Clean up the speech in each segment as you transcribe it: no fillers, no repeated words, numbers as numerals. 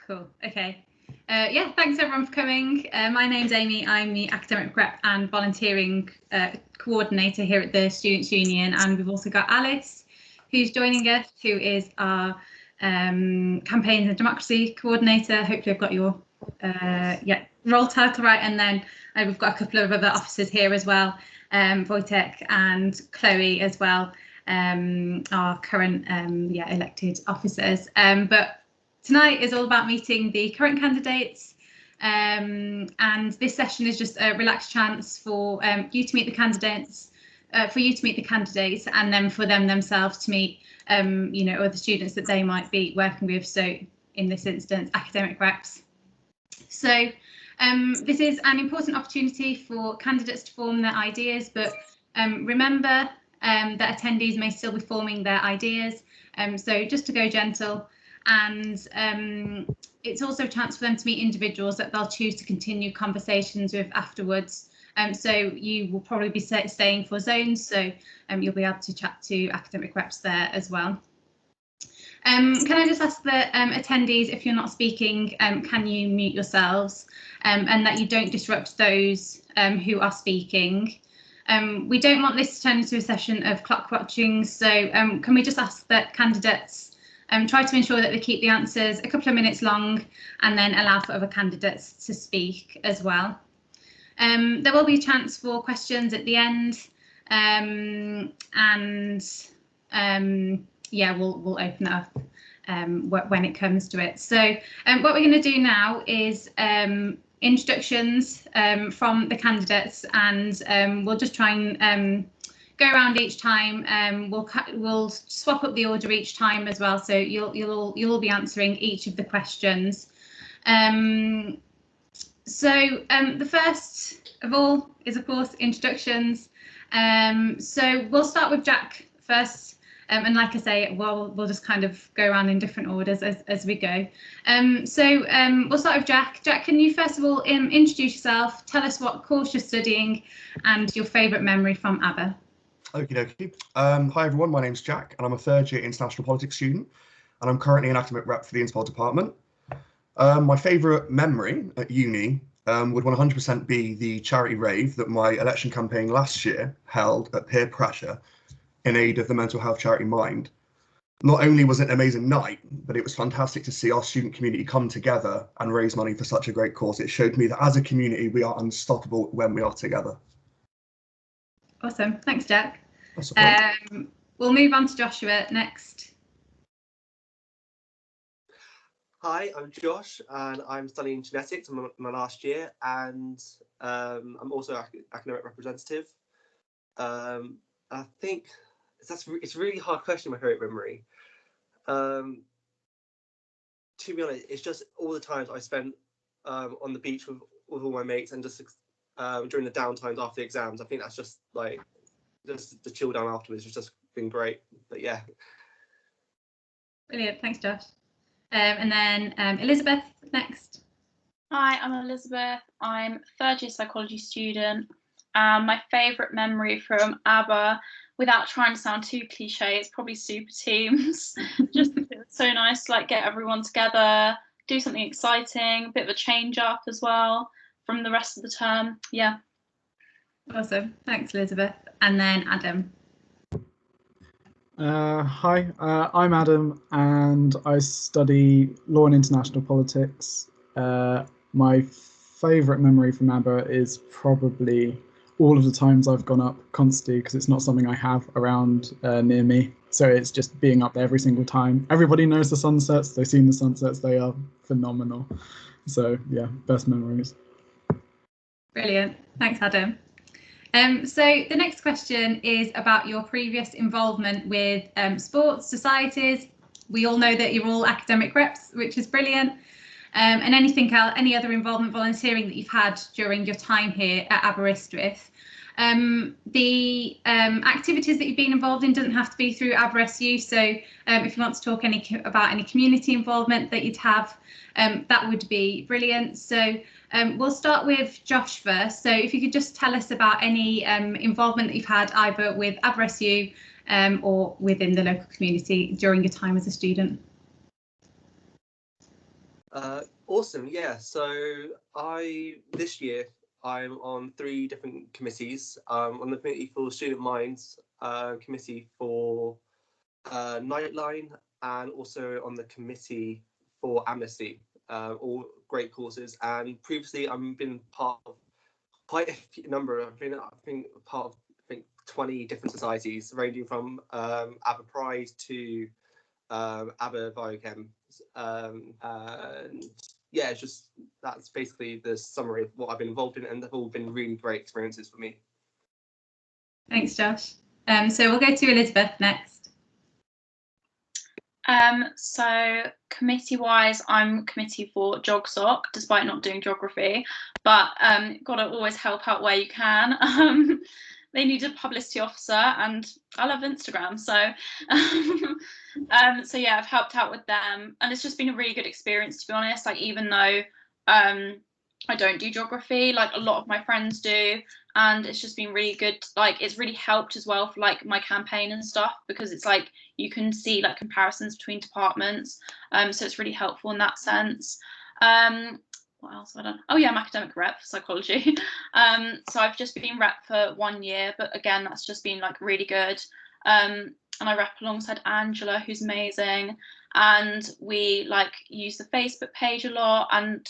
Cool. Okay. Yeah, thanks everyone for coming. My name's Amy. I'm the academic rep and volunteering coordinator here at the Students' Union, and we've also got Alice, who's joining us, who is our campaigns and democracy coordinator. Hopefully I've got your role title right, and then we've got a couple of other officers here as well, Wojtek and Chloe as well, our current elected officers. But tonight is all about meeting the current candidates, and this session is just a relaxed chance for you to meet the candidates, and then for them themselves to meet other students that they might be working with. So in this instance, academic reps. So this is an important opportunity for candidates to form their ideas, but remember that attendees may still be forming their ideas. So just to go gentle. And it's also a chance for them to meet individuals that they'll choose to continue conversations with afterwards. So you will probably be staying for zones, so you'll be able to chat to academic reps there as well. Can I just ask the attendees, if you're not speaking, can you mute yourselves, and that you don't disrupt those who are speaking. We don't want this to turn into a session of clock watching, so can we just ask that candidates try to ensure that they keep the answers a couple of minutes long, and then allow for other candidates to speak as well. There will be a chance for questions at the end, we'll open it up when it comes to it. So what we're going to do now is introductions from the candidates, and we'll just try and go around each time. We'll swap up the order each time as well, so you'll all be answering each of the questions. The first of all is, of course, introductions. So we'll start with Jack first, and like I say, we'll just kind of go around in different orders as we go. We'll start with Jack. Jack, can you first of all introduce yourself, tell us what course you're studying, and your favourite memory from Aber? Okie dokie. Hi everyone, my name's Jack, and I'm a third year international politics student, and I'm currently an academic rep for the Interpol department. My favourite memory at uni would 100% be the charity rave that my election campaign last year held at peer pressure in aid of the mental health charity Mind. Not only was it an amazing night, but it was fantastic to see our student community come together and raise money for such a great cause. It showed me that as a community, we are unstoppable when we are together. Awesome, thanks Jack. We'll move on to Joshua next. Hi, I'm Josh, and I'm studying genetics. I'm in my last year, and I'm also an academic representative. I think it's a really hard question, my favourite memory. To be honest, it's just all the times I spent on the beach with all my mates, and just during the downtimes after the exams. I think that's just like the chill down afterwards has just been great. But yeah. Brilliant, thanks Josh. And then Elizabeth next. Hi, I'm Elizabeth. I'm a third year psychology student. My favourite memory from Aber, without trying to sound too cliche, it's probably super teams. Just it was so nice to like get everyone together, do something exciting, a bit of a change up as well from the rest of the term. Yeah. Awesome, thanks Elizabeth. And then Adam. Hi, I'm Adam, and I study law and international politics. My favourite memory from Aber is probably all of the times I've gone up constantly, because it's not something I have around near me. So it's just being up there every single time. Everybody knows the sunsets, they've seen the sunsets, they are phenomenal. So yeah, best memories. Brilliant, thanks Adam. So the next question is about your previous involvement with sports, societies. We all know that you're all academic reps, which is brilliant. And anything else, any other involvement, volunteering that you've had during your time here at Aberystwyth. The activities that you've been involved in doesn't have to be through AberSU. So if you want to talk about any community involvement that you'd have, that would be brilliant. So we'll start with Josh first. So if you could just tell us about any involvement that you've had either with AberSU or within the local community during your time as a student. Awesome. Yeah. So this year I'm on 3 different committees. On the committee for student minds, committee for Nightline, and also on the committee for Amnesty. All great courses. And previously I've been part of quite a number. I've been part of 20 different societies, ranging from Aber Pride to Aber Biochem. And yeah, it's just, that's basically the summary of what I've been involved in, and they've all been really great experiences for me. Thanks, Josh. So we'll go to Elizabeth next. So committee-wise, I'm committee for JogSoc, despite not doing geography, but gotta always help out where you can. They need a publicity officer, and I love Instagram, so so yeah, I've helped out with them, and it's just been a really good experience, to be honest. Like, even though I don't do geography, like a lot of my friends do, and it's just been really good. Like, it's really helped as well for like my campaign and stuff, because it's like you can see like comparisons between departments, so it's really helpful in that sense. What else have I done? Oh yeah, I'm academic rep for psychology. So I've just been rep for 1 year, but again, that's just been like really good. And I rep alongside Angela, who's amazing, and we like use the Facebook page a lot and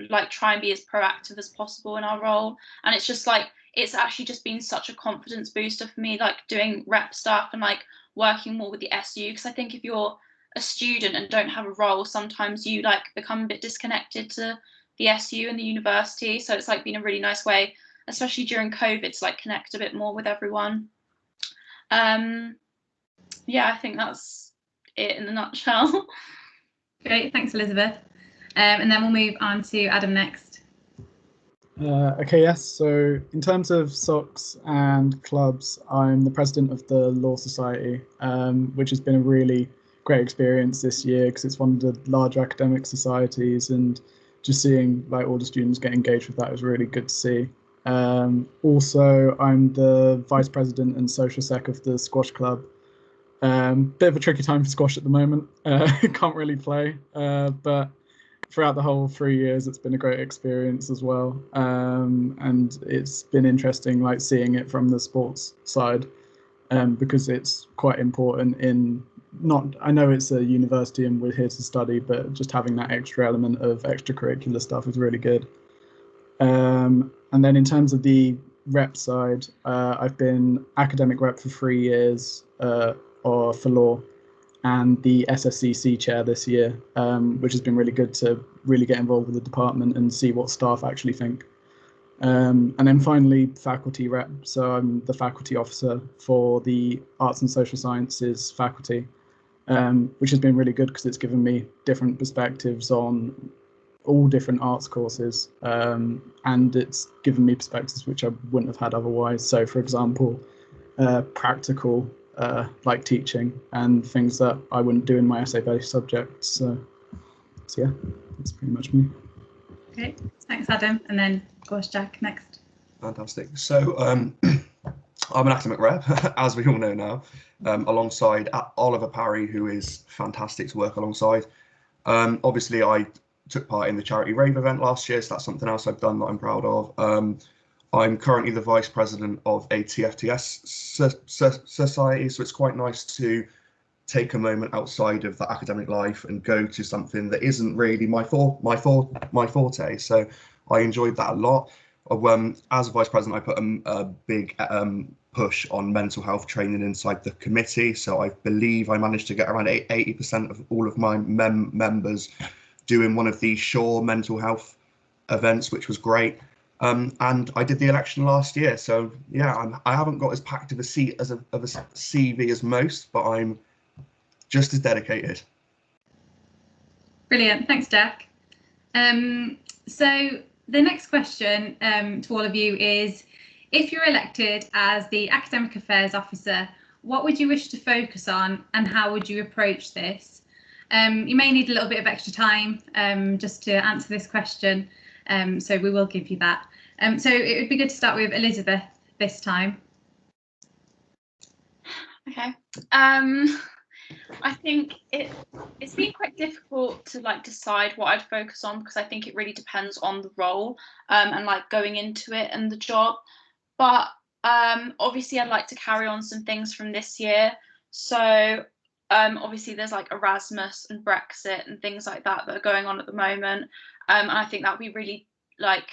like try and be as proactive as possible in our role. And it's just like, it's actually just been such a confidence booster for me, like doing rep stuff and like working more with the SU, because I think if you're a student and don't have a role, sometimes you like become a bit disconnected to the SU and the university. So it's like been a really nice way, especially during COVID, to like connect a bit more with everyone. Yeah, I think that's it in a nutshell. Great, thanks, Elizabeth. And then we'll move on to Adam next. Okay, yes. So in terms of SOCs and clubs, I'm the president of the Law Society, which has been a really great experience this year, because it's one of the larger academic societies, and just seeing like all the students get engaged with that was really good to see. Also, I'm the vice president and social sec of the squash club. Bit of a tricky time for squash at the moment. Can't really play, but throughout the whole 3 years, it's been a great experience as well. And it's been interesting, like seeing it from the sports side, because it's quite important in I know it's a university and we're here to study, but just having that extra element of extracurricular stuff is really good. And then in terms of the rep side, I've been academic rep for 3 years or for law, and the SSCC chair this year, which has been really good to really get involved with the department and see what staff actually think. And then finally, faculty rep. So I'm the faculty officer for the Arts and Social Sciences faculty, which has been really good because it's given me different perspectives on all different arts courses, and it's given me perspectives which I wouldn't have had otherwise. So, for example, practical like teaching and things that I wouldn't do in my essay-based subjects. So yeah, that's pretty much me. Okay, thanks, Adam. And then, of course, Jack next. Fantastic. So I'm an academic rep, as we all know now, alongside Oliver Parry, who is fantastic to work alongside. Obviously, I took part in the charity rave event last year, so that's something else I've done that I'm proud of. I'm currently the vice president of a TFTS society, so it's quite nice to take a moment outside of the academic life and go to something that isn't really my forte. So I enjoyed that a lot. As a vice president, I put a big push on mental health training inside the committee. So I believe I managed to get around 80% of all of my members doing one of these Shaw mental health events, which was great. And I did the election last year. So yeah, I haven't got as packed of a seat of a CV as most, but I'm just as dedicated. Brilliant, thanks, Jack. So the next question to all of you is, if you're elected as the Academic Affairs Officer, what would you wish to focus on and how would you approach this? You may need a little bit of extra time just to answer this question, so we will give you that. So it would be good to start with Elizabeth this time. Okay. I think it's been quite bit difficult to like decide what I'd focus on, because I think it really depends on the role and like going into it and the job. But obviously I'd like to carry on some things from this year. So obviously there's like Erasmus and Brexit and things like that that are going on at the moment. And I think that would be really like,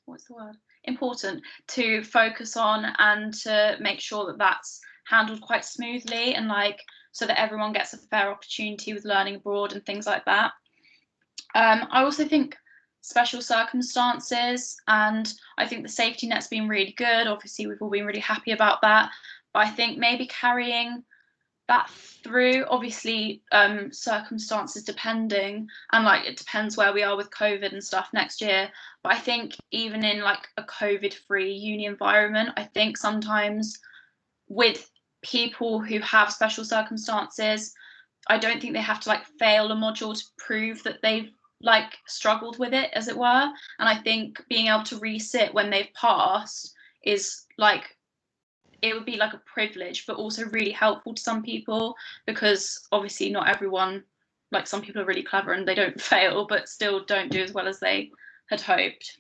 what's the word? Important to focus on and to make sure that that's handled quite smoothly, and like so that everyone gets a fair opportunity with learning abroad and things like that. I also think special circumstances, and I think the safety net's been really good. Obviously we've all been really happy about that, but I think maybe carrying that through, obviously circumstances depending, and like it depends where we are with COVID and stuff next year, but I think even in like a COVID-free uni environment, I think sometimes with people who have special circumstances, I don't think they have to like fail a module to prove that they've like struggled with it, as it were. And I think being able to resit when they've passed is like, it would be like a privilege, but also really helpful to some people, because obviously not everyone, like some people are really clever and they don't fail, but still don't do as well as they had hoped.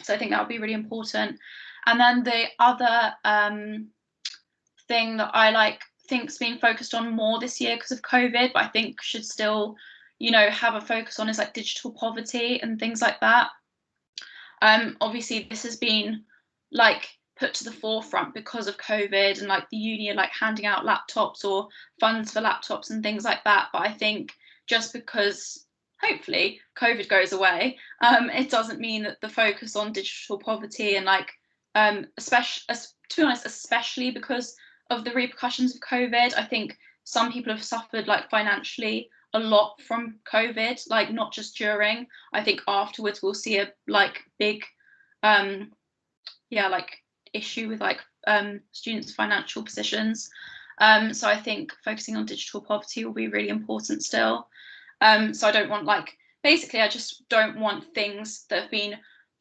So I think that would be really important. And then the other thing that I like think's been focused on more this year because of COVID, but I think should still, you know, have a focus on, is like digital poverty and things like that. Obviously this has been like put to the forefront because of COVID, and like the uni are like handing out laptops or funds for laptops and things like that. But I think just because hopefully COVID goes away, it doesn't mean that the focus on digital poverty and like especially, to be honest, especially because of the repercussions of COVID, I think some people have suffered like financially a lot from COVID, like not just during. I think afterwards we'll see a like big like issue with like students' financial positions. So I think focusing on digital poverty will be really important still. So I don't want like, basically I just don't want things that have been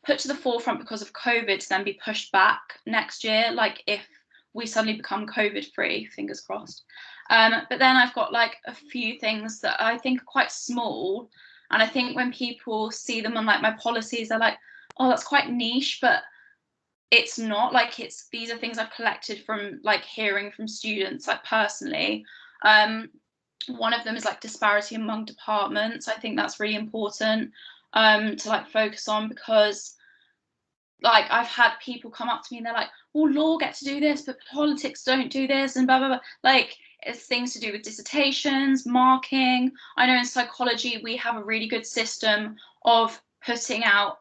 put to the forefront because of COVID to then be pushed back next year, like if we suddenly become COVID free, fingers crossed. But then I've got like a few things that I think are quite small, and I think when people see them on like my policies, they're like, oh, that's quite niche, but it's not. Like, these are things I've collected from like hearing from students, like personally. One of them is like disparity among departments. I think that's really important to like focus on, because like I've had people come up to me and they're like, well, law get to do this, but politics don't do this, and blah, blah, blah. Like, it's things to do with dissertations, marking. I know in psychology, we have a really good system of putting out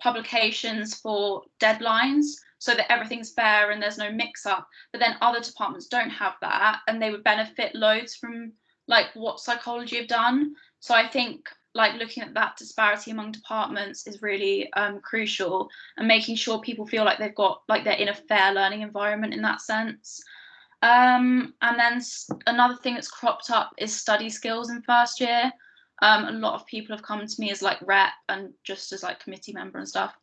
publications for deadlines so that everything's fair and there's no mix up. But then other departments don't have that, and they would benefit loads from like what psychology have done. So I think like looking at that disparity among departments is really crucial, and making sure people feel like they've got like they're in a fair learning environment in that sense. And then another thing that's cropped up is study skills in first year. A lot of people have come to me as like rep and just as like committee member and stuff,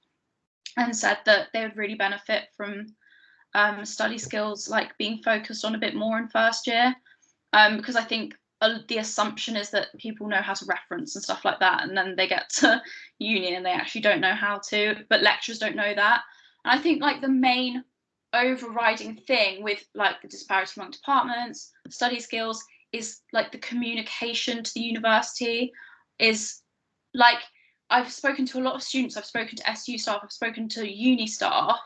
and said that they would really benefit from study skills like being focused on a bit more in first year, because I think the assumption is that people know how to reference and stuff like that, and then they get to uni and they actually don't know how to, but lecturers don't know that. And I think like the main overriding thing with like the disparity among departments, study skills, is like the communication to the university. Is like, I've spoken to a lot of students, I've spoken to SU staff, I've spoken to uni staff,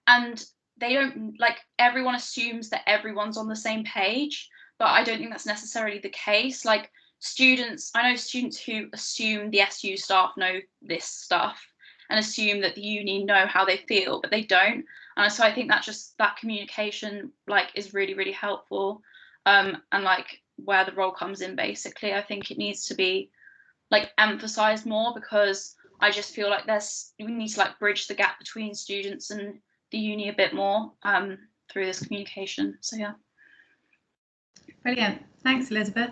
and they don't, like, everyone assumes that everyone's on the same page, but I don't think that's necessarily the case. Like, students, I know students who assume the SU staff know this stuff and assume that the uni know how they feel, but they don't. And so I think that just that communication like is really, really helpful. And like where the role comes in, basically, I think it needs to be like emphasized more, because I just feel like we need to like bridge the gap between students and the uni a bit more through this communication. So yeah. Brilliant. Thanks, Elizabeth.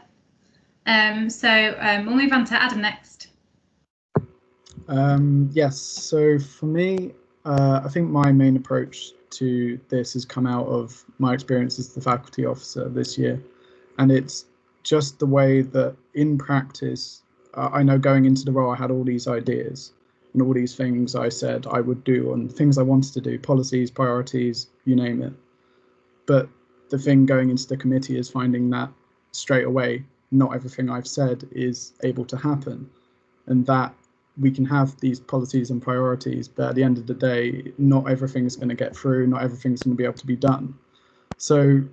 So we'll move on to Adam next. Yes, so for me, I think my main approach to this has come out of my experience as the faculty officer this year, and it's just the way that in practice, I know going into the role I had all these ideas and all these things I said I would do and things I wanted to do, policies, priorities, you name it. But the thing going into the committee is finding that straight away, not everything I've said is able to happen, and that we can have these policies and priorities, but at the end of the day, not everything is going to get through, not everything's going to be able to be done. So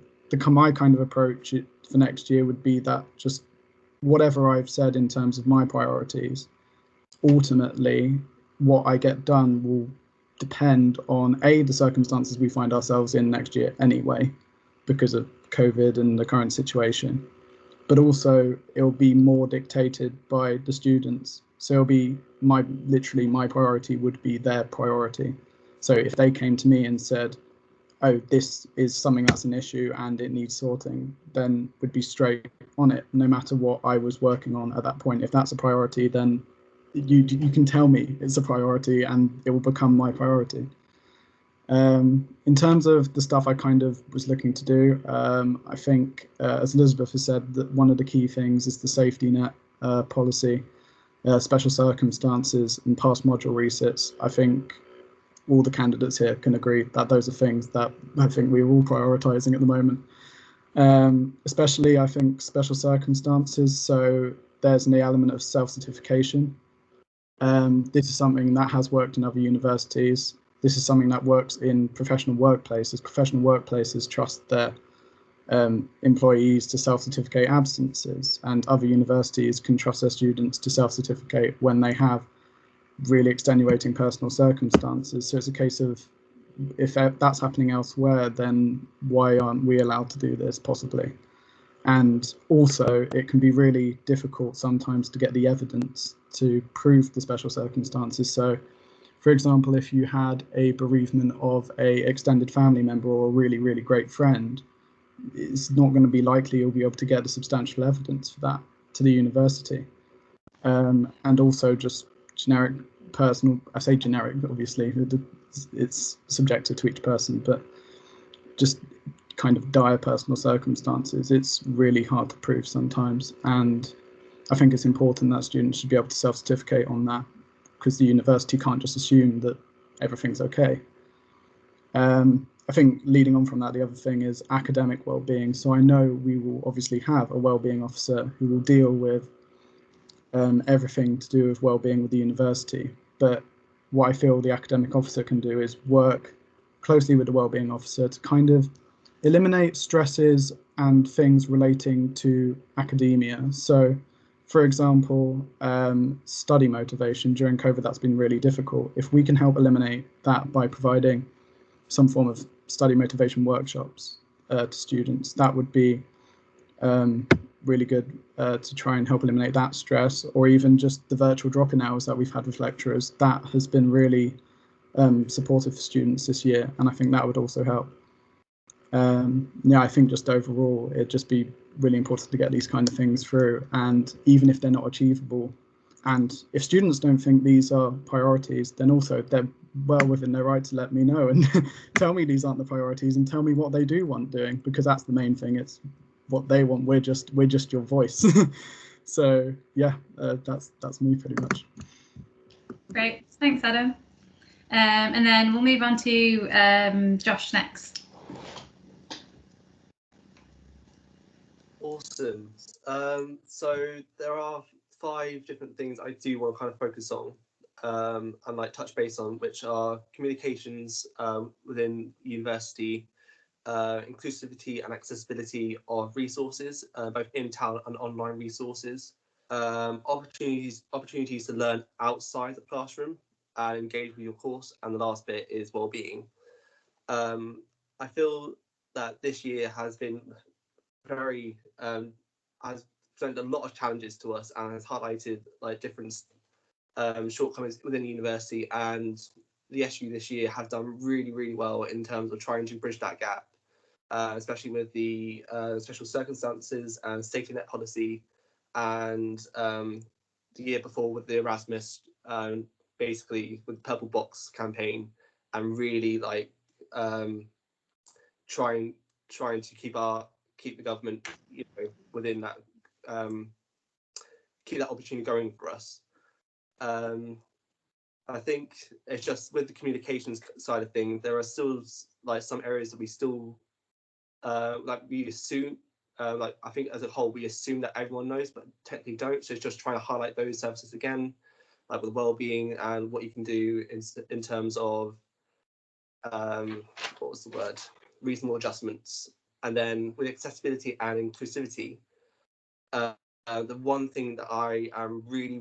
my kind of approach for next year would be that just whatever I've said in terms of my priorities, ultimately what I get done will depend on the circumstances we find ourselves in next year anyway, because of COVID and the current situation, but also it'll be more dictated by the students. So it'll be my priority would be their priority. So if they came to me and said, oh, this is something that's an issue and it needs sorting, then would be straight on it, no matter what I was working on at that point. If that's a priority, then you can tell me it's a priority and it will become my priority. In terms of the stuff I kind of was looking to do, I think, as Elizabeth has said, that one of the key things is the safety net policy, special circumstances and past module resits. I think all the candidates here can agree that those are things that I think we're all prioritising at the moment. Especially, I think, special circumstances. So there's the element of self-certification. This is something that has worked in other universities. This is something that works in professional workplaces. Professional workplaces trust their employees to self-certificate absences, and other universities can trust their students to self-certificate when they have really extenuating personal circumstances. So it's a case of, if that's happening elsewhere, then why aren't we allowed to do this, possibly? And also, it can be really difficult sometimes to get the evidence to prove the special circumstances. So, for example, if you had a bereavement of a extended family member or a really, really great friend, it's not going to be likely you'll be able to get the substantial evidence for that to the university. And also just generic personal, I say generic, obviously, it's subjective to each person, but just kind of dire personal circumstances, it's really hard to prove sometimes. And I think it's important that students should be able to self-certificate on that, because the university can't just assume that everything's okay. I think leading on from that, the other thing is academic well-being. So I know we will obviously have a well-being officer who will deal with everything to do with well-being with the university. But what I feel the academic officer can do is work closely with the well-being officer to kind of eliminate stresses and things relating to academia. So, for example, study motivation during COVID, that's been really difficult. If we can help eliminate that by providing some form of study motivation workshops to students, that would be really good to try and help eliminate that stress, or even just the virtual drop-in hours that we've had with lecturers. That has been really supportive for students this year, and I think that would also help. Yeah, I think just overall, it'd just be really important to get these kind of things through, and even if they're not achievable, and if students don't think these are priorities, then also they're well within their right to let me know and tell me these aren't the priorities, and tell me what they do want doing, because that's the main thing. It's what they want. We're just your voice. So yeah, that's me pretty much. Great, thanks, Adam. And then we'll move on to Josh next. Awesome. So there are 5 different things I do want to kind of focus on and like touch base on, which are communications within university, inclusivity and accessibility of resources, both in town and online resources, opportunities to learn outside the classroom and engage with your course, and the last bit is well-being. I feel that this year has been very has presented a lot of challenges to us and has highlighted like different shortcomings within the university, and the SU this year have done really, really well in terms of trying to bridge that gap, especially with the special circumstances and safety net policy, and the year before with the Erasmus, basically with the Purple Box campaign, and really like trying to keep the government, within that keep that opportunity going for us. I think it's just with the communications side of things, there are still like some areas that we still like we assume, like I think as a whole we assume that everyone knows, but technically don't. So it's just trying to highlight those services again, like with well-being and what you can do in terms of what was the word? Reasonable adjustments. And then with accessibility and inclusivity, the one thing that I am really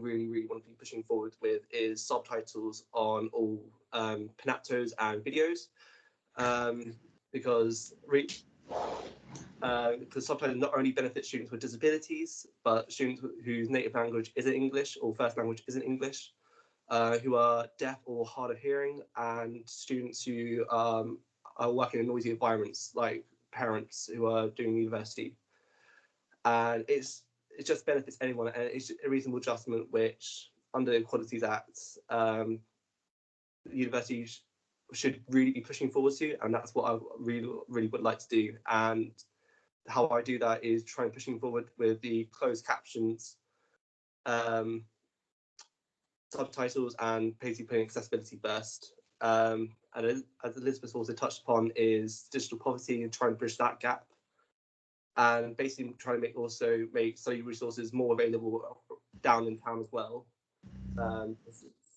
want to be pushing forward with is subtitles on all panaptos and videos, because subtitles not only benefit students with disabilities, but students whose native language isn't English or first language isn't English, who are deaf or hard of hearing, and students who are working in noisy environments, like parents who are doing university. And it just benefits anyone, and it's a reasonable adjustment which, under the Equalities Act, the university should really be pushing forward to, and that's what I really would like to do. And how I do that is trying pushing forward with the closed captions, subtitles, and basically putting accessibility first. And as Elizabeth also touched upon, is digital poverty and trying to bridge that gap. And basically trying to make study resources more available down in town as well.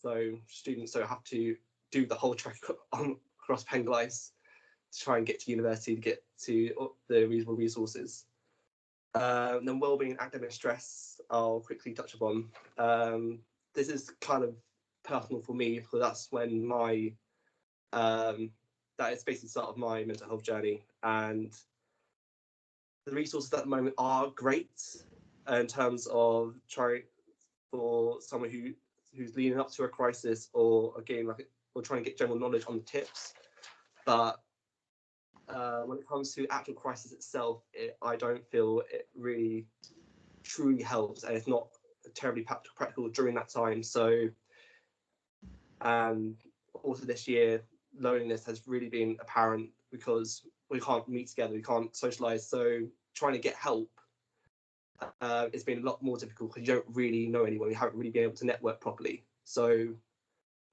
So students don't have to do the whole trek across Penglais to try and get to university to get to the reasonable resources. Then wellbeing and academic stress, I'll quickly touch upon. This is kind of personal for me, because that's when my that is basically the start of my mental health journey. And the resources at the moment are great in terms of trying for someone who's leading up to a crisis, or again or trying to get general knowledge on the tips. But when it comes to actual crisis itself, I don't feel it really truly helps, and it's not terribly practical during that time. So also this year, loneliness has really been apparent because we can't meet together, we can't socialize. So trying to get help, it's been a lot more difficult because you don't really know anyone, you haven't really been able to network properly. So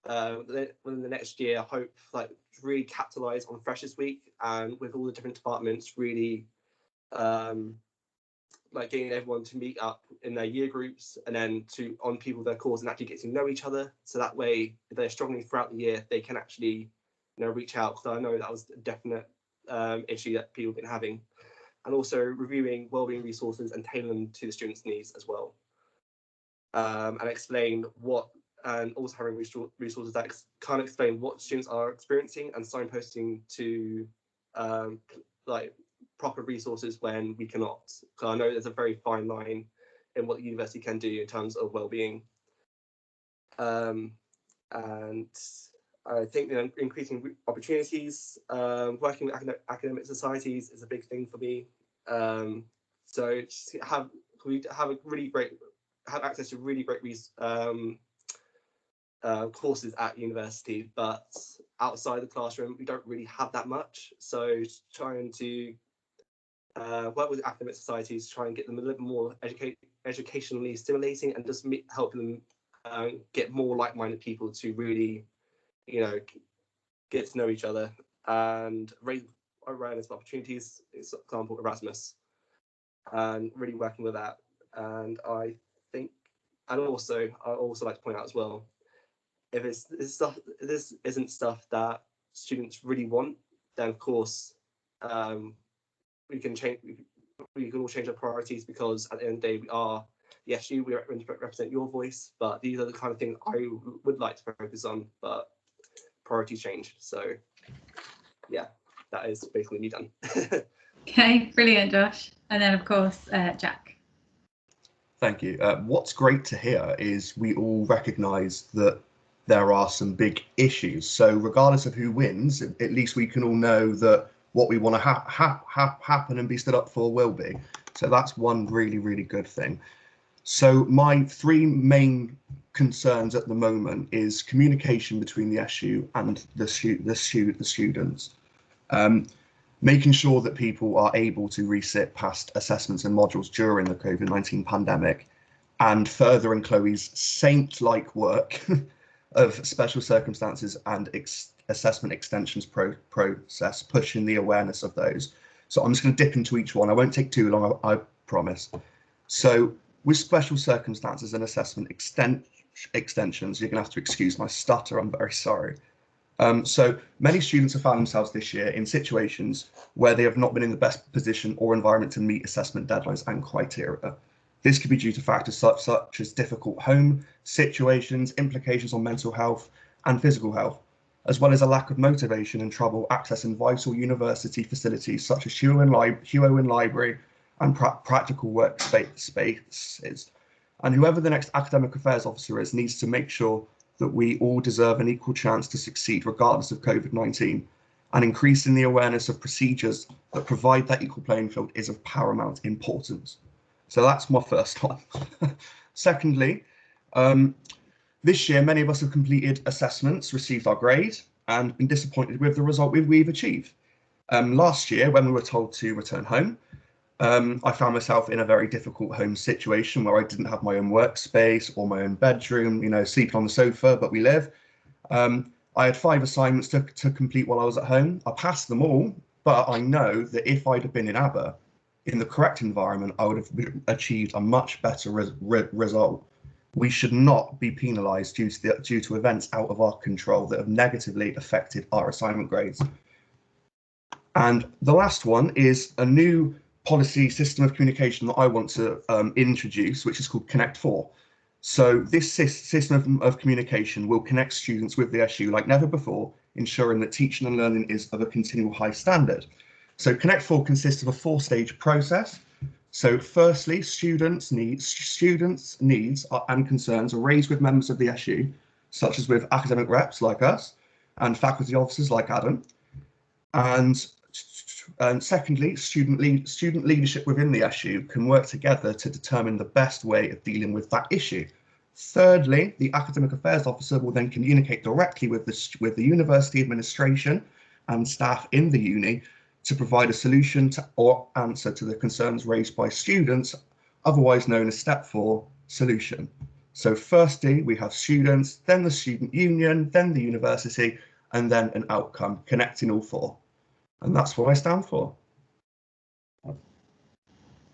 within the next year, I hope like really capitalize on Freshers Week, and with all the different departments really like getting everyone to meet up in their year groups, and then on people their course, and actually get to know each other. So that way, if they're struggling throughout the year, they can actually reach out, because I know that was a definite issue that people have been having. And also reviewing wellbeing resources and tailoring them to the students' needs as well. And explain and also having resources that kind of explain what students are experiencing, and signposting to like proper resources when we cannot. Because I know there's a very fine line in what the university can do in terms of well-being. And I think increasing opportunities, working with academic societies is a big thing for me. So just have access to really great courses at university, but outside the classroom we don't really have that much. So trying to work with academic societies, try and get them a little more educationally stimulating, and just help them get more like-minded people to really get to know each other and raise awareness of opportunities. For example, Erasmus, and really working with that. And I also like to point out as well, if this isn't stuff that students really want, then of course we can all change our priorities, because at the end of the day we are the SU, we represent your voice, but these are the kind of things I would like to focus on, but priorities change. So yeah, that is basically me done. Okay, brilliant, Josh. And then of course Jack. Thank you. What's great to hear is we all recognise that there are some big issues. So regardless of who wins, at least we can all know that what we want to happen and be stood up for will be. So that's one really good thing. So my three main concerns at the moment is communication between the SU and the students. making sure that people are able to resit past assessments and modules during the COVID-19 pandemic, and furthering Chloe's saint-like work of special circumstances and assessment extensions process, pushing the awareness of those. So I'm just going to dip into each one. I won't take too long, I promise. So with special circumstances and assessment extensions, you're going to have to excuse my stutter, I'm very sorry. So many students have found themselves this year in situations where they have not been in the best position or environment to meet assessment deadlines and criteria. This could be due to factors such as difficult home situations, implications on mental health and physical health, as well as a lack of motivation and trouble accessing vital university facilities such as HUO and library and practical workspaces. And whoever the next academic affairs officer is needs to make sure that we all deserve an equal chance to succeed regardless of COVID-19, and increasing the awareness of procedures that provide that equal playing field is of paramount importance. So that's my first one. Secondly, this year, many of us have completed assessments, received our grade, and been disappointed with the result we've achieved. Last year, when we were told to return home, I found myself in a very difficult home situation where I didn't have my own workspace or my own bedroom, you know, sleeping on the sofa, but we live. I had 5 assignments to complete while I was at home. I passed them all, but I know that if I'd have been in Aber, in the correct environment, I would have achieved a much better result. We should not be penalised due to events out of our control that have negatively affected our assignment grades. And the last one is a new policy system of communication that I want to introduce, which is called Connect 4. So this system of communication will connect students with the SU like never before, ensuring that teaching and learning is of a continual high standard. So Connect 4 consists of a 4-stage process. So firstly, students' needs and concerns are raised with members of the SU, such as with academic reps like us and faculty officers like Adam. And secondly, student leadership within the SU can work together to determine the best way of dealing with that issue. Thirdly, the academic affairs officer will then communicate directly with the university administration and staff in the uni to provide a solution or answer to the concerns raised by students, otherwise known as Step 4 solution. So firstly, we have students, then the student union, then the university, and then an outcome, connecting all 4. And that's what I stand for.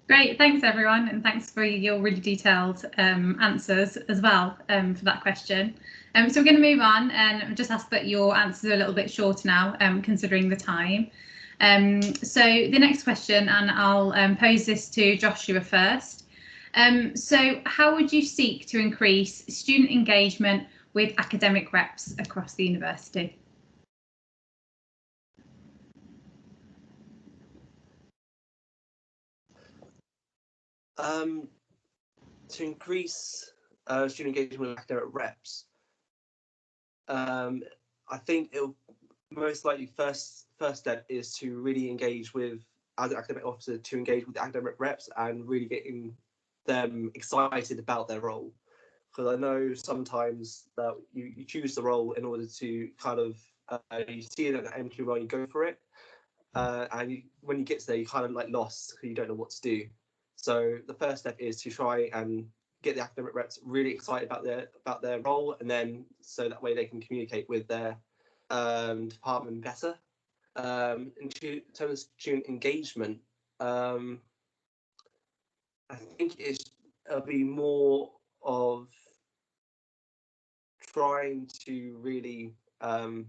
Great, thanks everyone, and thanks for your really detailed answers as well for that question. So we're going to move on and just ask that your answers are a little bit shorter now, considering the time. So the next question, and I'll pose this to Joshua first. So how would you seek to increase student engagement with academic reps across the university? To increase student engagement with academic reps, I think it'll most likely first step is to really engage with, as an academic officer, to engage with the academic reps and really getting them excited about their role. Because I know sometimes that you choose the role in order to kind of you see it at an empty role, you go for it, and when you get there, you're kind of like lost because you don't know what to do. So the first step is to try and get the academic reps really excited about their role, and then so that way they can communicate with their department better. In terms of student engagement, I think it'll be more of trying to really, I'm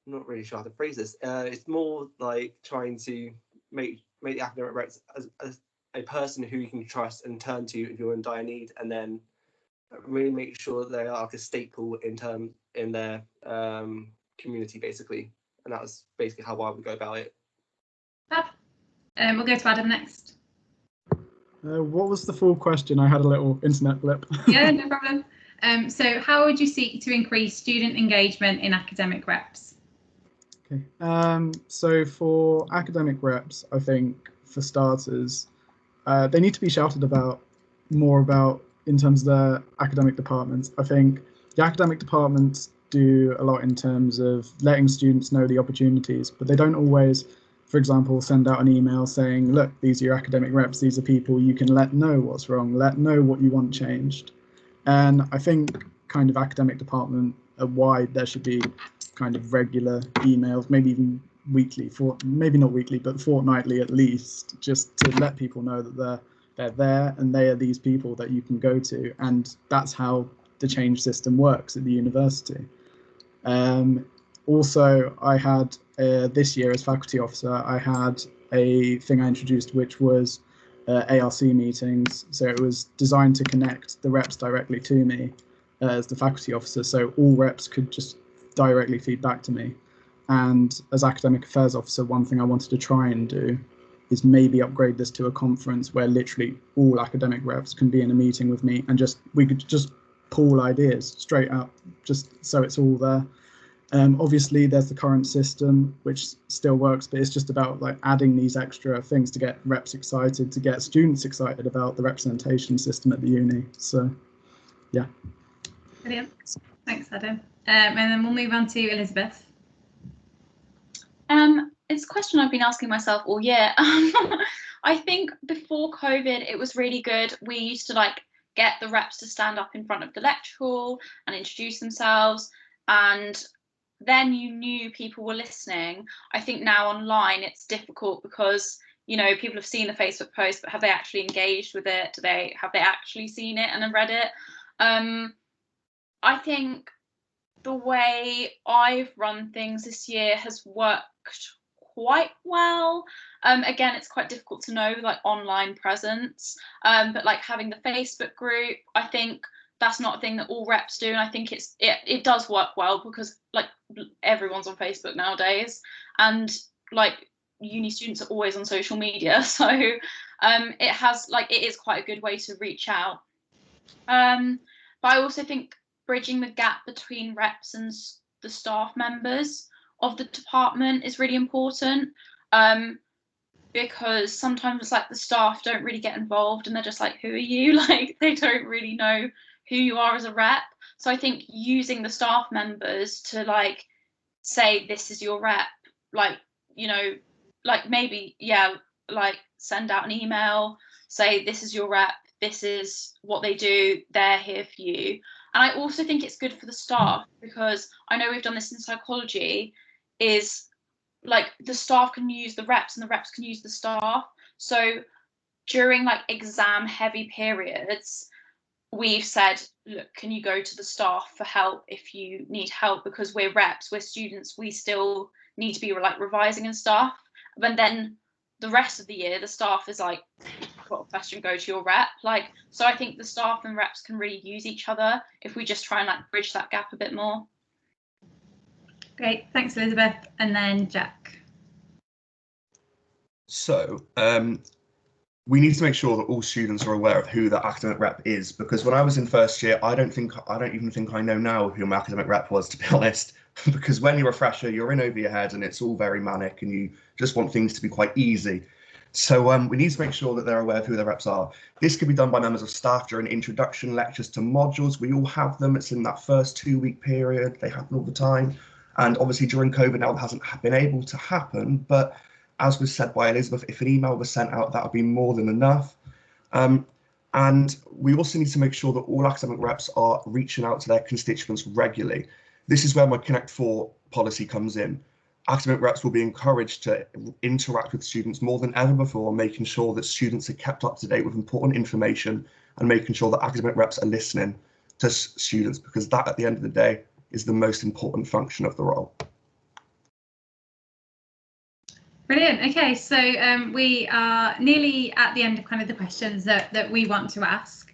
not really sure how to phrase this. It's more like trying to make the academic reps as a person who you can trust and turn to if you're in dire need, and then really make sure they are like a staple in their community, basically. And that's basically how I would go about it. We'll go to Adam next. What was the full question? I had a little internet blip. Yeah, no problem. So how would you seek to increase student engagement in academic reps? Okay. So for academic reps, I think for starters, they need to be shouted about more about in terms of their academic departments. I think the academic departments do a lot in terms of letting students know the opportunities, but they don't always, for example, send out an email saying, look, these are your academic reps, these are people you can let know what's wrong, let know what you want changed. And I think kind of academic department wide, there should be kind of regular emails, maybe even weekly, maybe not weekly, but fortnightly at least, just to let people know that they're there and they are these people that you can go to. And that's how the change system works at the university. Also, I had this year as faculty officer, I had a thing I introduced, which was ARC meetings. So it was designed to connect the reps directly to me as the faculty officer, so all reps could just directly feed back to me. And as academic affairs officer, one thing I wanted to try and do is maybe upgrade this to a conference where literally all academic reps can be in a meeting with me and we could just pool ideas straight up, just so it's all there. Obviously there's the current system which still works, but it's just about like adding these extra things to get reps excited, to get students excited about the representation system at the uni. So yeah. Brilliant. Thanks, Adam. And then we'll move on to Elizabeth. It's a question I've been asking myself all year. I think before COVID, it was really good. We used to like get the reps to stand up in front of the lecture hall and introduce themselves, and then you knew people were listening. I think now online it's difficult because, you know, people have seen the Facebook post, but have they actually engaged with it? Have they actually seen it and have read it? I think the way I've run things this year has worked quite well. Again, it's quite difficult to know like online presence, but like having the Facebook group, I think that's not a thing that all reps do, and I think it does work well because like everyone's on Facebook nowadays, and like uni students are always on social media, so it is quite a good way to reach out. But I also think bridging the gap between reps and the staff members of the department is really important, because sometimes it's like the staff don't really get involved and they're just like, who are you? Like they don't really know who you are as a rep. So I think using the staff members to like say, this is your rep, like, you know, like maybe, yeah, like send out an email, say, this is your rep, this is what they do, they're here for you. And I also think it's good for the staff, because I know we've done this in psychology, is like the staff can use the reps and the reps can use the staff. So during like exam heavy periods, we've said, look, can you go to the staff for help if you need help? Because we're reps, we're students, we still need to be like revising and stuff. But then the rest of the year, the staff is like, got a question, go to your rep. Like, so I think the staff and reps can really use each other if we just try and like bridge that gap a bit more. Great, thanks Elizabeth. And then Jack. So we need to make sure that all students are aware of who the academic rep is, because when I was in first year, I don't even think I know now who my academic rep was, to be honest, because when you're a fresher, you're in over your head and it's all very manic and you just want things to be quite easy. So we need to make sure that they're aware of who their reps are. This could be done by members of staff during introduction lectures to modules. We all have them. It's in that first 2-week period. They happen all the time. And obviously during COVID now, it hasn't been able to happen. But as was said by Elizabeth, if an email was sent out, that would be more than enough. And we also need to make sure that all academic reps are reaching out to their constituents regularly. This is where my Connect 4 policy comes in. Academic reps will be encouraged to interact with students more than ever before, making sure that students are kept up to date with important information and making sure that academic reps are listening to students, because that at the end of the day is the most important function of the role. Brilliant. Okay, so we are nearly at the end of kind of the questions that we want to ask.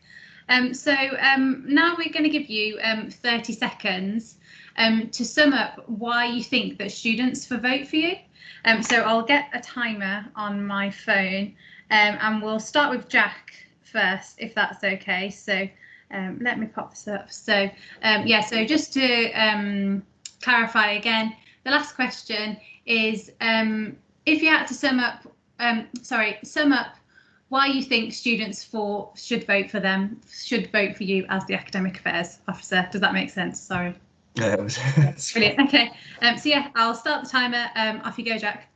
So now we're going to give you 30 seconds to sum up why you think that students will vote for you. So I'll get a timer on my phone and we'll start with Jack first, if that's okay. So let me pop this up. So yeah, so just to clarify again, the last question is if you had to sum up why you think students should vote for you as the academic affairs officer. Does that make sense? Sorry. Yeah, Brilliant. Okay. So yeah, I'll start the timer. Off you go, Jack.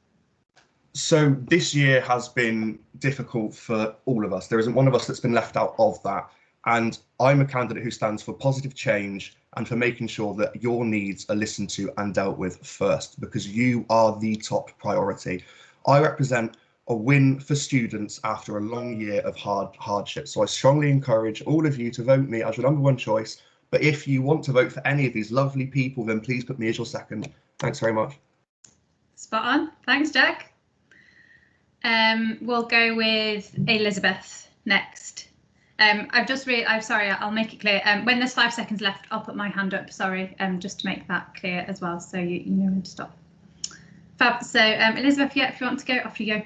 So this year has been difficult for all of us. There isn't one of us that's been left out of that. And I'm a candidate who stands for positive change and for making sure that your needs are listened to and dealt with first, because you are the top priority. I represent a win for students after a long year of hardship. So I strongly encourage all of you to vote me as your #1 choice. But if you want to vote for any of these lovely people, then please put me as your second. Thanks very much. Spot on. Thanks, Jack. We'll go with Elizabeth next. I'm sorry, I'll make it clear. When there's 5 seconds left, I'll put my hand up, sorry, just to make that clear as well, so you know when to stop. Fab. So Elizabeth, yeah, if you want to go, off you go.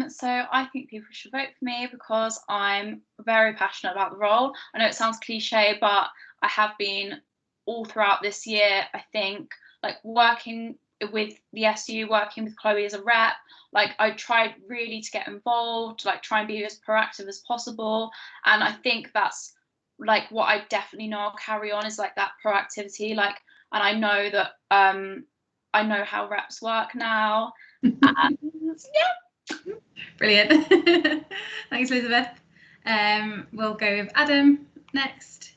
So I think people should vote for me because I'm very passionate about the role. I know it sounds cliche, but I have been all throughout this year, I think, like working with the SU, working with Chloe as a rep, like I tried really to get involved, like try and be as proactive as possible. And I think that's like what I definitely know I'll carry on is like that proactivity, like, and I know that I know how reps work now. And yeah. Brilliant. Thanks, Elizabeth. We'll go with Adam next.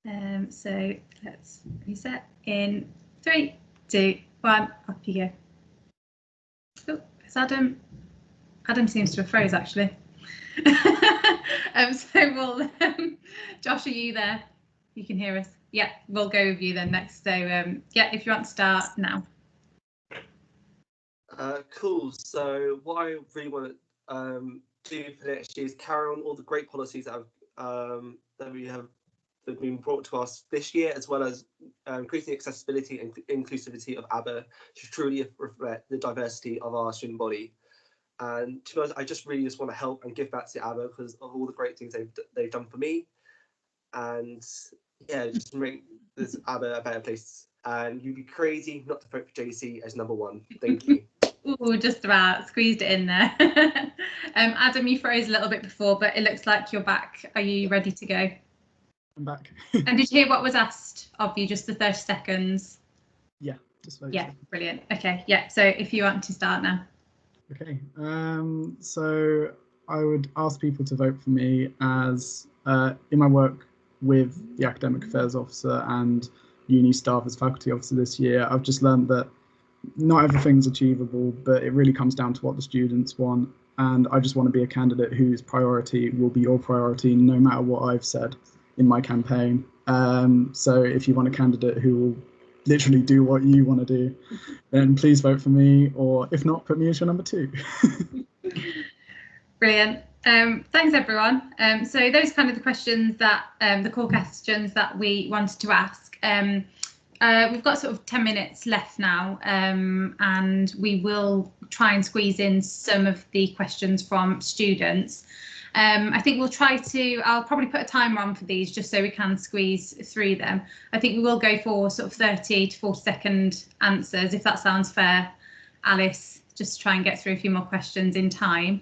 So let's reset in 3, 2, 1. Off you go. Oh, it's Adam. Adam seems to have froze actually. So we'll. Josh, are you there? You can hear us. Yeah, we'll go with you then next. So yeah, if you want to start now. Cool. So what I really want to do for next year is carry on all the great policies that have been brought to us this year, as well as increasing accessibility and inclusivity of Aber to truly reflect the diversity of our student body. And to be honest, I just want to help and give back to Aber because of all the great things they've done for me. And yeah, just make this Aber a better place. And you'd be crazy not to vote for JC as #1. Thank you. Ooh, just about squeezed it in there. Adam, you froze a little bit before, but it looks like you're back. Are you ready to go? I'm back. And did you hear what was asked of you? Just the 30 seconds? Yeah, just 30 yeah, seconds. Brilliant. Okay, yeah. So if you want to start now. Okay. So I would ask people to vote for me as in my work with the academic affairs officer and uni staff as faculty officer this year. I've just learned that not everything's achievable, but it really comes down to what the students want. And I just want to be a candidate whose priority will be your priority, no matter what I've said in my campaign. So if you want a candidate who will literally do what you want to do, then please vote for me, or if not, put me as your #2. Brilliant. Thanks, everyone. So those kind of the questions that the core questions that we wanted to ask. We've got sort of 10 minutes left now, and we will try and squeeze in some of the questions from students. I think I'll probably put a timer on for these just so we can squeeze through them. I think we will go for sort of 30 to 40 second answers, if that sounds fair, Alice, just to try and get through a few more questions in time.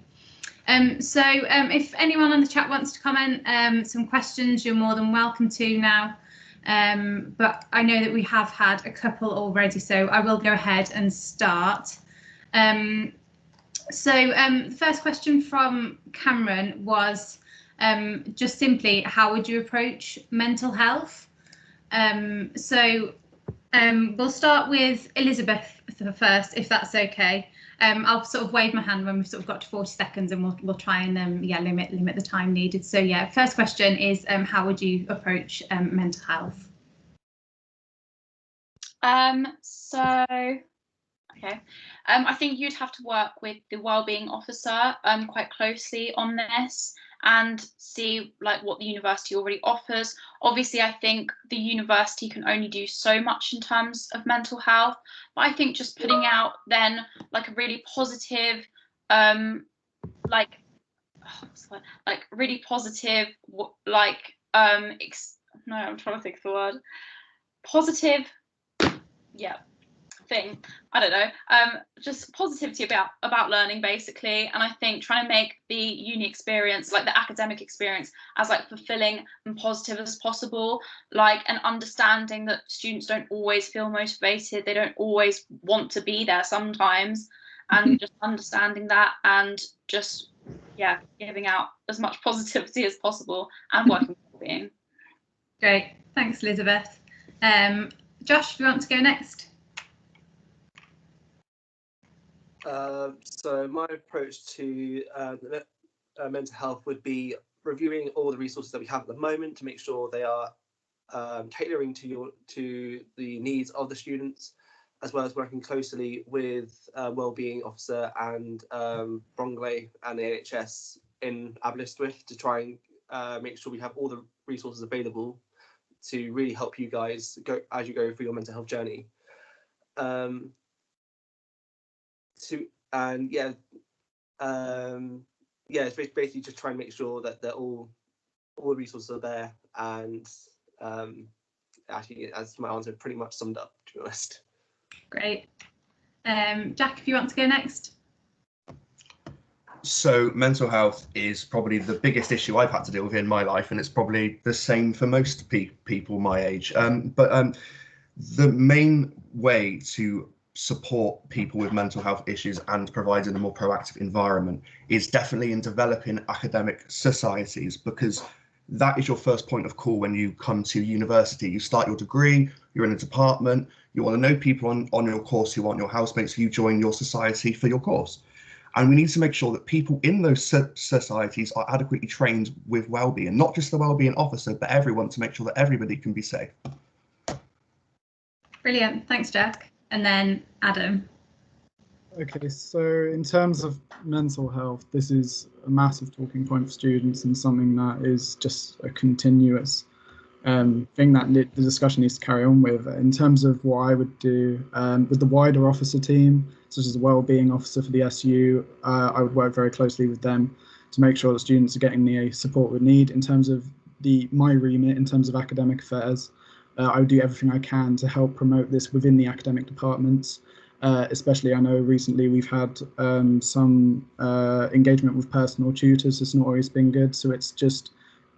So if anyone on the chat wants to comment some questions, you're more than welcome to now. But I know that we have had a couple already, so I will go ahead and start. So the first question from Cameron was just simply, how would you approach mental health? So we'll start with Elizabeth first, if that's okay. I'll sort of wave my hand when we've sort of got to 40 seconds, and we'll try and limit the time needed. So yeah, first question is how would you approach mental health? Okay. I think you'd have to work with the wellbeing officer quite closely on this and see like what the university already offers. Obviously, I think the university can only do so much in terms of mental health, but I think just putting out then like a really positive, really positive, no, I'm trying to think of the word. Positive, yeah. thing, I don't know, just positivity about learning basically. And I think trying to make the uni experience, like the academic experience, as like fulfilling and positive as possible, like, and understanding that students don't always feel motivated, they don't always want to be there sometimes, and just understanding that and just, yeah, giving out as much positivity as possible and working with well-being. Great, thanks Elizabeth. Josh, do you want to go next? So my approach to mental health would be reviewing all the resources that we have at the moment to make sure they are tailoring to the needs of the students, as well as working closely with wellbeing officer and Brongley and the NHS in Aberystwyth to try and make sure we have all the resources available to really help you guys go as you go through your mental health journey. It's basically just try and make sure that all the resources are there, and actually, as my answer pretty much summed up, to be honest. Great. Jack, if you want to go next. So mental health is probably the biggest issue I've had to deal with in my life, and it's probably the same for most people my age. But the main way to support people with mental health issues and providing a more proactive environment is definitely in developing academic societies, because that is your first point of call when you come to university. You start your degree, you're in a department, you want to know people on your course who aren't your housemates, you join your society for your course. And we need to make sure that people in those societies are adequately trained with wellbeing, not just the wellbeing officer, but everyone, to make sure that everybody can be safe. Brilliant, thanks Jack. And then Adam. Okay, so in terms of mental health, this is a massive talking point for students and something that is just a continuous thing that the discussion needs to carry on with. In terms of what I would do with the wider officer team, such as the wellbeing officer for the SU, I would work very closely with them to make sure that students are getting the support we need. In terms of my remit, in terms of academic affairs, I would do everything I can to help promote this within the academic departments. Especially, I know recently we've had some engagement with personal tutors. It's not always been good, so it's just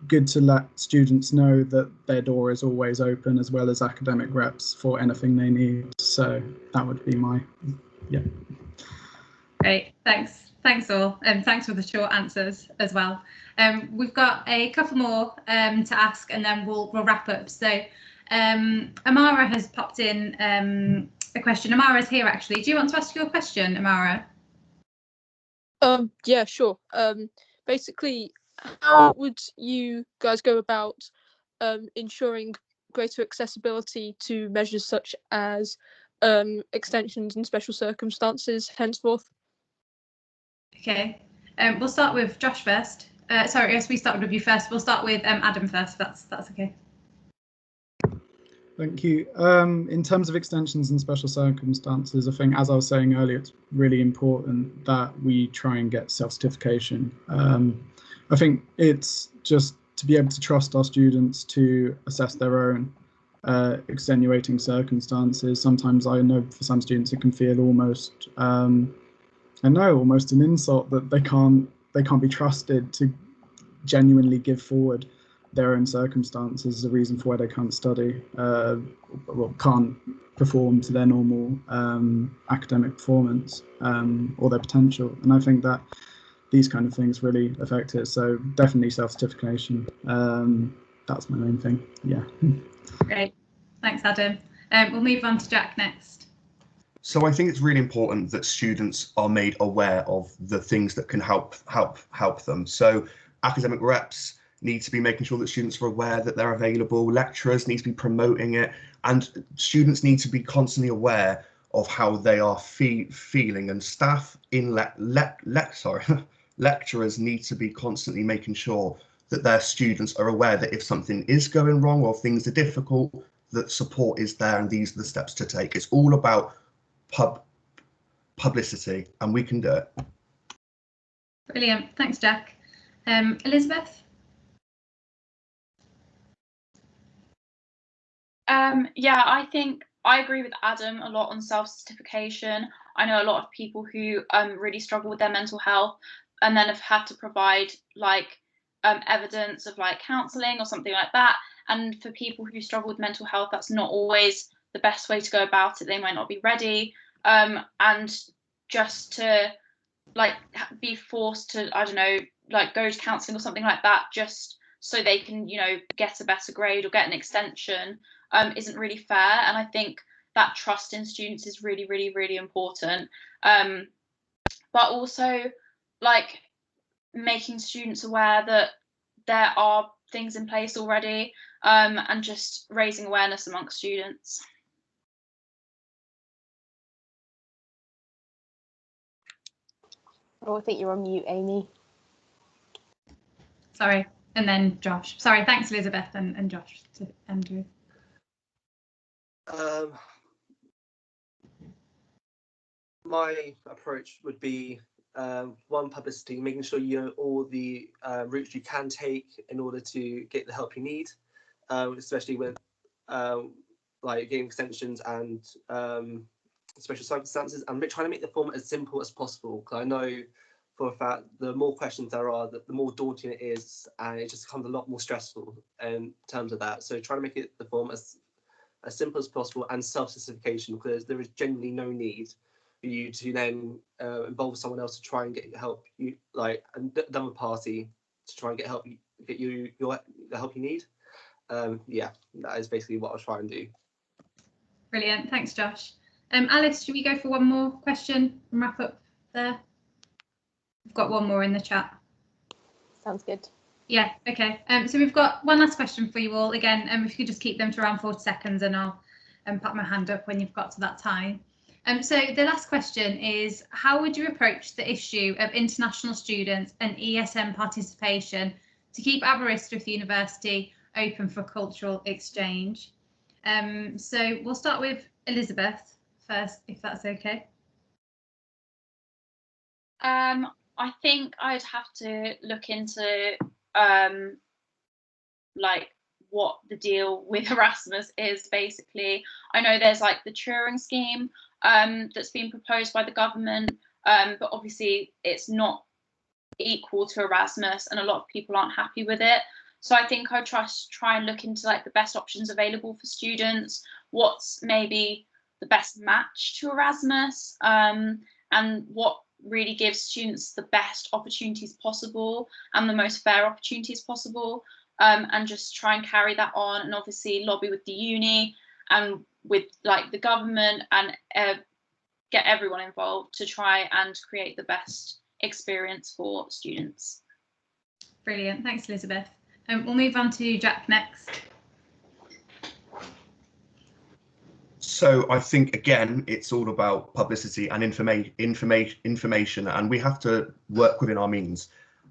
good to let students know that their door is always open, as well as academic reps for anything they need. So that would be my, yeah. Great, thanks all, and thanks for the short answers as well. We've got a couple more to ask, and then we'll wrap up. So Amara has popped in a question. Amara's here actually. Do you want to ask your question, Amara? Yeah, sure. Basically, how would you guys go about ensuring greater accessibility to measures such as extensions in special circumstances henceforth? Okay, we'll start with Josh first. Sorry, yes, we started with you first. We'll start with Adam first. That's okay. Thank you. In terms of extensions and special circumstances, I think, as I was saying earlier, it's really important that we try and get self-certification. I think it's just to be able to trust our students to assess their own extenuating circumstances. Sometimes I know for some students it can feel almost, almost an insult that they can't be trusted to genuinely give forward their own circumstances as a reason for why they can't study, can't perform to their normal academic performance or their potential. And I think that these kind of things really affect it. So definitely self-certification. That's my main thing. Yeah. Great. Thanks, Adam. We'll move on to Jack next. So I think it's really important that students are made aware of the things that can help them. So academic reps need to be making sure that students are aware that they're available, lecturers need to be promoting it, and students need to be constantly aware of how they are feeling, and staff in lecturers need to be constantly making sure that their students are aware that if something is going wrong or things are difficult, that support is there and these are the steps to take. It's all about publicity, and we can do it. Brilliant. Thanks, Jack. Elizabeth? Yeah, I think I agree with Adam a lot on self-certification. I know a lot of people who really struggle with their mental health and then have had to provide like evidence of like counselling or something like that. And for people who struggle with mental health, that's not always the best way to go about it. They might not be ready. And just to like be forced to, I don't know, like go to counselling or something like that, just so they can, you know, get a better grade or get an extension, isn't really fair. And I think that trust in students is really, really, really important. But also like making students aware that there are things in place already, and just raising awareness amongst students. Oh, I think you're on mute, Amy. Sorry, and then Josh. Sorry, thanks Elizabeth and Josh to Andrew. My approach would be one, publicity, making sure you know all the routes you can take in order to get the help you need, especially with like getting extensions and special circumstances, and trying to make the form as simple as possible, because I know for a fact the more questions there are, the more daunting it is, and it just becomes a lot more stressful in terms of that. So trying to make it the form as simple as possible, and self-certification, because there is genuinely no need for you to then involve someone else to try and get help, you like another party to try and get help, get you the help you need. Yeah, that is basically what I'll try and do. Brilliant, thanks Josh. Alice, should we go for one more question and wrap up there? We've got one more in the chat. Sounds good. Yeah, okay. So we've got one last question for you all. Again, if you could just keep them to around 40 seconds and I'll put my hand up when you've got to that time. So the last question is, how would you approach the issue of international students and ESM participation to keep Aberystwyth University open for cultural exchange? So we'll start with Elizabeth first, if that's okay. I think I'd have to look into like what the deal with Erasmus is, basically. I know there's like the Turing scheme that's been proposed by the government, but obviously it's not equal to Erasmus and a lot of people aren't happy with it. So I think I'd try and look into like the best options available for students, what's maybe the best match to Erasmus, and what really gives students the best opportunities possible and the most fair opportunities possible, and just try and carry that on, and obviously lobby with the uni and with like the government, and get everyone involved to try and create the best experience for students. Brilliant, thanks Elizabeth. We'll move on to Jack next. So I think, again, it's all about publicity and information, and we have to work within our means.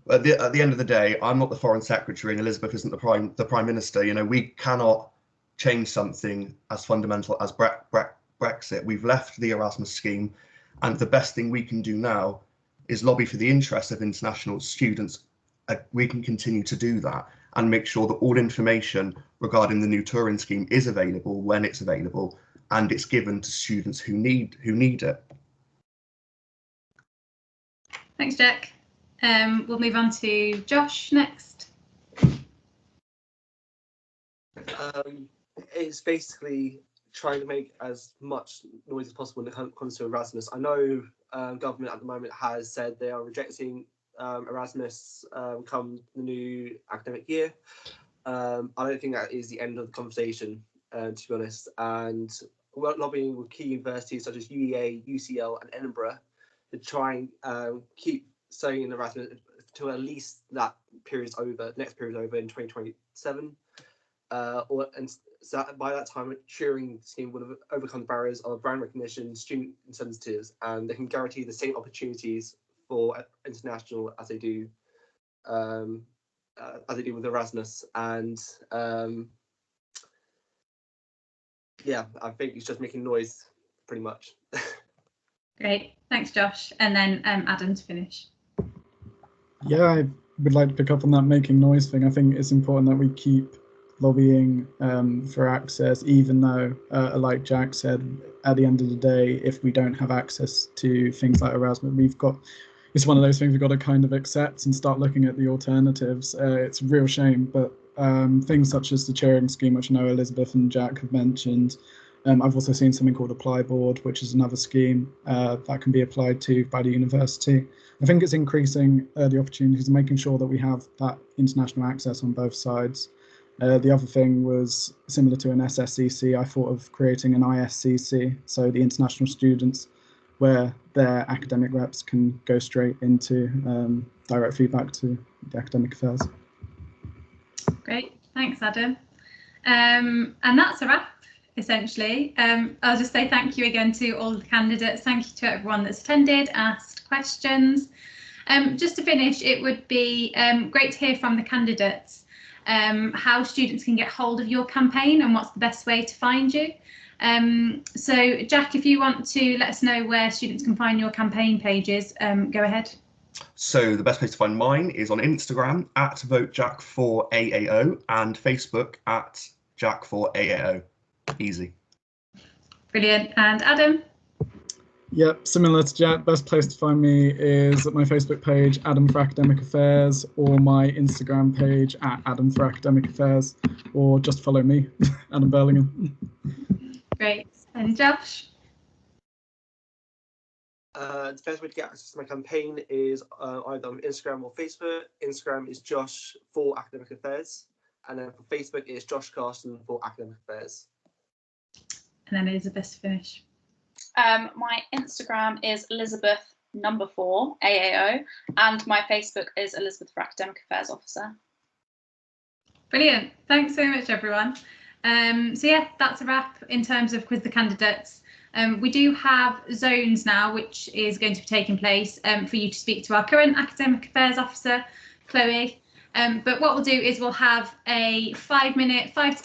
At the end of the day, I'm not the Foreign Secretary and Elizabeth isn't the Prime Minister. You know, we cannot change something as fundamental as Brexit. We've left the Erasmus scheme, and the best thing we can do now is lobby for the interests of international students. We can continue to do that and make sure that all information regarding the new Turing scheme is available when it's available, and it's given to students who need it. Thanks, Jack. We'll move on to Josh next. It's basically trying to make as much noise as possible when it comes to Erasmus. I know government at the moment has said they are rejecting Erasmus come the new academic year. I don't think that is the end of the conversation, to be honest. And we're lobbying with key universities such as UEA, UCL, and Edinburgh to try and keep studying Erasmus till at least that period is over, next period is over in 2027. So by that time, Turing scheme would have overcome the barriers of brand recognition, student incentives, and they can guarantee the same opportunities for international as they do with Erasmus. And yeah, I think it's just making noise, pretty much. Great, thanks, Josh. And then Adam to finish. Yeah, I would like to pick up on that making noise thing. I think it's important that we keep lobbying for access, even though, like Jack said, at the end of the day, if we don't have access to things like Erasmus, it's one of those things we've got to kind of accept and start looking at the alternatives. It's a real shame, but things such as the cheering scheme, which I know Elizabeth and Jack have mentioned. I've also seen something called Apply Board, which is another scheme that can be applied to by the university. I think it's increasing the opportunities and making sure that we have that international access on both sides. The other thing was similar to an SSCC. I thought of creating an ISCC, so the international students, where their academic reps can go straight into direct feedback to the academic affairs. Great, thanks, Adam. And that's a wrap, essentially. I'll just say thank you again to all the candidates. Thank you to everyone that's attended, asked questions. Just to finish, it would be great to hear from the candidates how students can get hold of your campaign and what's the best way to find you. So Jack, if you want to let us know where students can find your campaign pages, go ahead. So the best place to find mine is on Instagram at votejack4AAO and Facebook at Jack4AAO. Easy. Brilliant. And Adam? Yep, similar to Jack, best place to find me is at my Facebook page, Adam for Academic Affairs, or my Instagram page at Adam for Academic Affairs, or just follow me, Adam Burlingham. Great. And Josh? The best way to get access to my campaign is either on Instagram or Facebook. Instagram is Josh for Academic Affairs, and then for Facebook it's Josh Carson for Academic Affairs. And then Elizabeth to finish. My Instagram is Elizabeth4 AAO, and my Facebook is Elizabeth for Academic Affairs Officer. Brilliant. Thanks so much, everyone. So yeah, that's a wrap in terms of quiz the candidates. We do have zones now, which is going to be taking place for you to speak to our current Academic Affairs Officer, Chloe. But what we'll do is we'll have a 5 to